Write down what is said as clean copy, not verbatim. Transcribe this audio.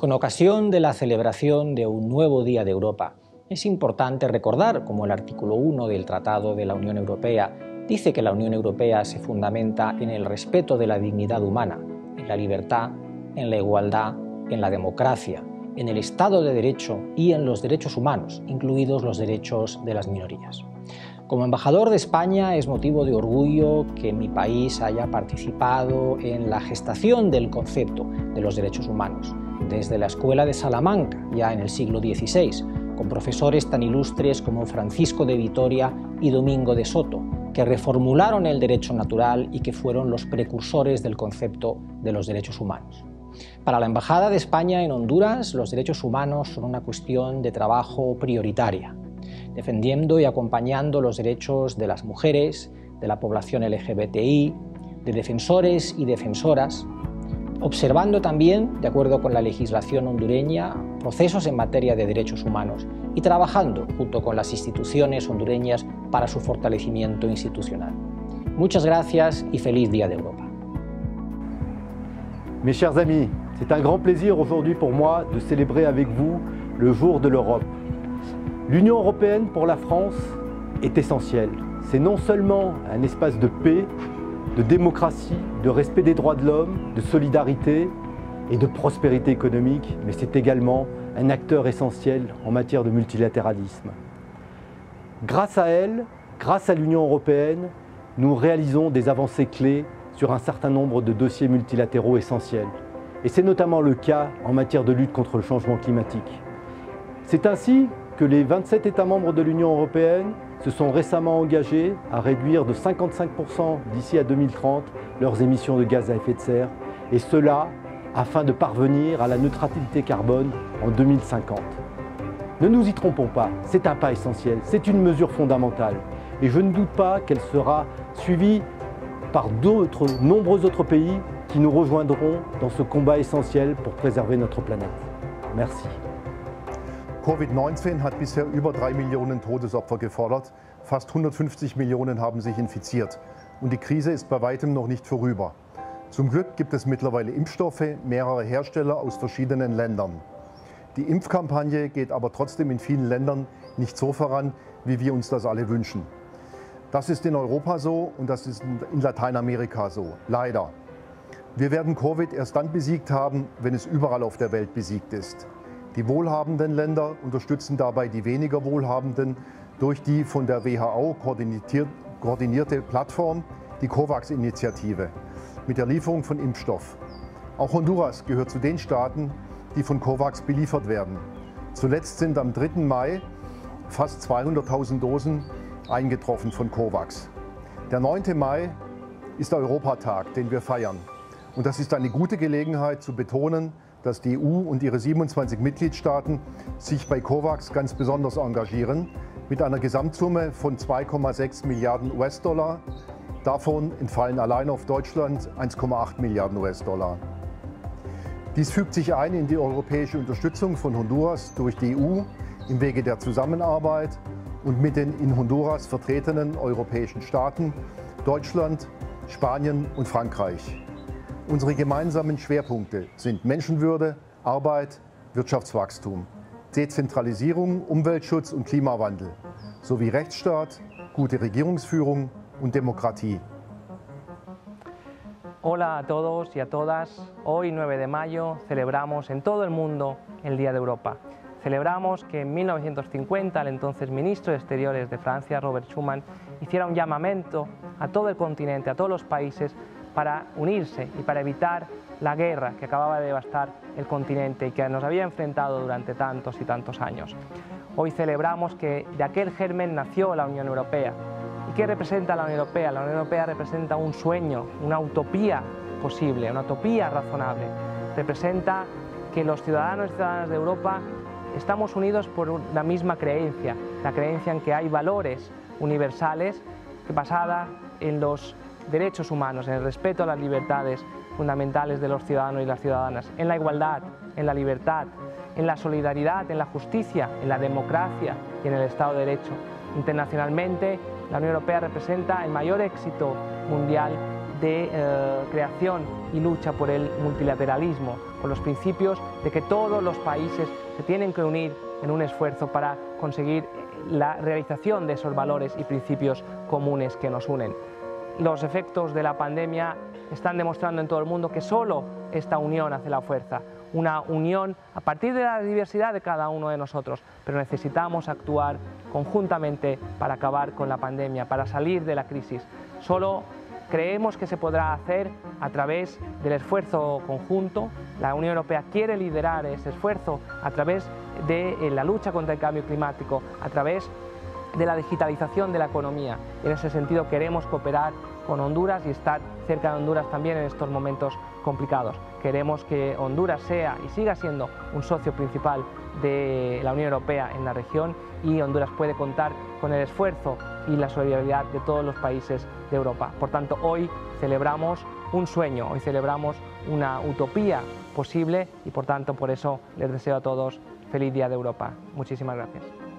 Con ocasión de la celebración de un nuevo Día de Europa, es importante recordar cómo el artículo 1 del Tratado de la Unión Europea dice que la Unión Europea se fundamenta en el respeto de la dignidad humana, en la libertad, en la igualdad, en la democracia, en el Estado de Derecho y en los derechos humanos, incluidos los derechos de las minorías. Como embajador de España es motivo de orgullo que mi país haya participado en la gestación del concepto de los derechos humanos, desde la Escuela de Salamanca, ya en el siglo XVI, con profesores tan ilustres como Francisco de Vitoria y Domingo de Soto, que reformularon el derecho natural y que fueron los precursores del concepto de los derechos humanos. Para la Embajada de España en Honduras, los derechos humanos son una cuestión de trabajo prioritaria, defendiendo y acompañando los derechos de las mujeres, de la población LGBTI, de defensores y defensoras, observando también, de acuerdo con la legislación hondureña, procesos en materia de derechos humanos y trabajando junto con las instituciones hondureñas para su fortalecimiento institucional. Muchas gracias y feliz Día de Europa. Mes chers amis, c'est un grand plaisir aujourd'hui pour moi de célébrer avec vous le jour de l'Europe. L'Union européenne pour la France est essentielle. C'est non seulement un espace de paix, de démocratie, de respect des droits de l'homme, de solidarité et de prospérité économique, mais c'est également un acteur essentiel en matière de multilatéralisme. Grâce à elle, grâce à l'Union européenne, nous réalisons des avancées clés sur un certain nombre de dossiers multilatéraux essentiels. Et c'est notamment le cas en matière de lutte contre le changement climatique. C'est ainsi que les 27 États membres de l'Union européenne se sont récemment engagés à réduire de 55% d'ici à 2030 leurs émissions de gaz à effet de serre, et cela afin de parvenir à la neutralité carbone en 2050. Ne nous y trompons pas, c'est un pas essentiel, c'est une mesure fondamentale, et je ne doute pas qu'elle sera suivie par nombreux autres pays qui nous rejoindront dans ce combat essentiel pour préserver notre planète. Merci. Covid-19 hat bisher über 3 Millionen Todesopfer gefordert, fast 150 Millionen haben sich infiziert und die Krise ist bei weitem noch nicht vorüber. Zum Glück gibt es mittlerweile Impfstoffe mehrerer Hersteller aus verschiedenen Ländern. Die Impfkampagne geht aber trotzdem in vielen Ländern nicht so voran, wie wir uns das alle wünschen. Das ist in Europa so und das ist in Lateinamerika so, leider. Wir werden Covid erst dann besiegt haben, wenn es überall auf der Welt besiegt ist. Die wohlhabenden Länder unterstützen dabei die weniger wohlhabenden durch die von der WHO koordinierte Plattform, die COVAX-Initiative, mit der Lieferung von Impfstoff. Auch Honduras gehört zu den Staaten, die von COVAX beliefert werden. Zuletzt sind am 3. Mai fast 200.000 Dosen eingetroffen von COVAX. Der 9. Mai ist der Europatag, den wir feiern. Und das ist eine gute Gelegenheit zu betonen, dass die EU und ihre 27 Mitgliedstaaten sich bei COVAX ganz besonders engagieren, mit einer Gesamtsumme von 2,6 Milliarden US-Dollar. Davon entfallen allein auf Deutschland 1,8 Milliarden US-Dollar. Dies fügt sich ein in die europäische Unterstützung von Honduras durch die EU im Wege der Zusammenarbeit und mit den in Honduras vertretenen europäischen Staaten, Deutschland, Spanien und Frankreich. Unsere gemeinsamen Schwerpunkte sind Menschenwürde, Arbeit, Wirtschaftswachstum, Dezentralisierung, Umweltschutz und Klimawandel sowie Rechtsstaat, gute Regierungsführung und Demokratie. Hola a todos y a todas. Hoy, 9 de mayo, celebramos en todo el mundo el Día de Europa. Celebramos que en 1950 el entonces ministro de Exteriores de Francia, Robert Schuman, hiciera un llamamiento a todo el continente, a todos los países, para unirse y para evitar la guerra que acababa de devastar el continente y que nos había enfrentado durante tantos y tantos años. Hoy celebramos que de aquel germen nació la Unión Europea. ¿Y qué representa la Unión Europea? La Unión Europea representa un sueño, una utopía posible, una utopía razonable. Representa que los ciudadanos y ciudadanas de Europa estamos unidos por la misma creencia, la creencia en que hay valores universales basadas en los derechos humanos, en el respeto a las libertades fundamentales de los ciudadanos y las ciudadanas, en la igualdad, en la libertad, en la solidaridad, en la justicia, en la democracia y en el Estado de Derecho. Internacionalmente, la Unión Europea representa el mayor éxito mundial de creación y lucha por el multilateralismo, por los principios de que todos los países se tienen que unir en un esfuerzo para conseguir la realización de esos valores y principios comunes que nos unen. Los efectos de la pandemia están demostrando en todo el mundo que solo esta unión hace la fuerza, una unión a partir de la diversidad de cada uno de nosotros, pero necesitamos actuar conjuntamente para acabar con la pandemia, para salir de la crisis. Solo creemos que se podrá hacer a través del esfuerzo conjunto. La Unión Europea quiere liderar ese esfuerzo a través de la lucha contra el cambio climático, a través de la digitalización de la economía. En ese sentido queremos cooperar con Honduras y estar cerca de Honduras también en estos momentos complicados. Queremos que Honduras sea y siga siendo un socio principal de la Unión Europea en la región, y Honduras puede contar con el esfuerzo y la solidaridad de todos los países de Europa. Por tanto, hoy celebramos un sueño, hoy celebramos una utopía posible, y por tanto por eso les deseo a todos feliz Día de Europa. Muchísimas gracias.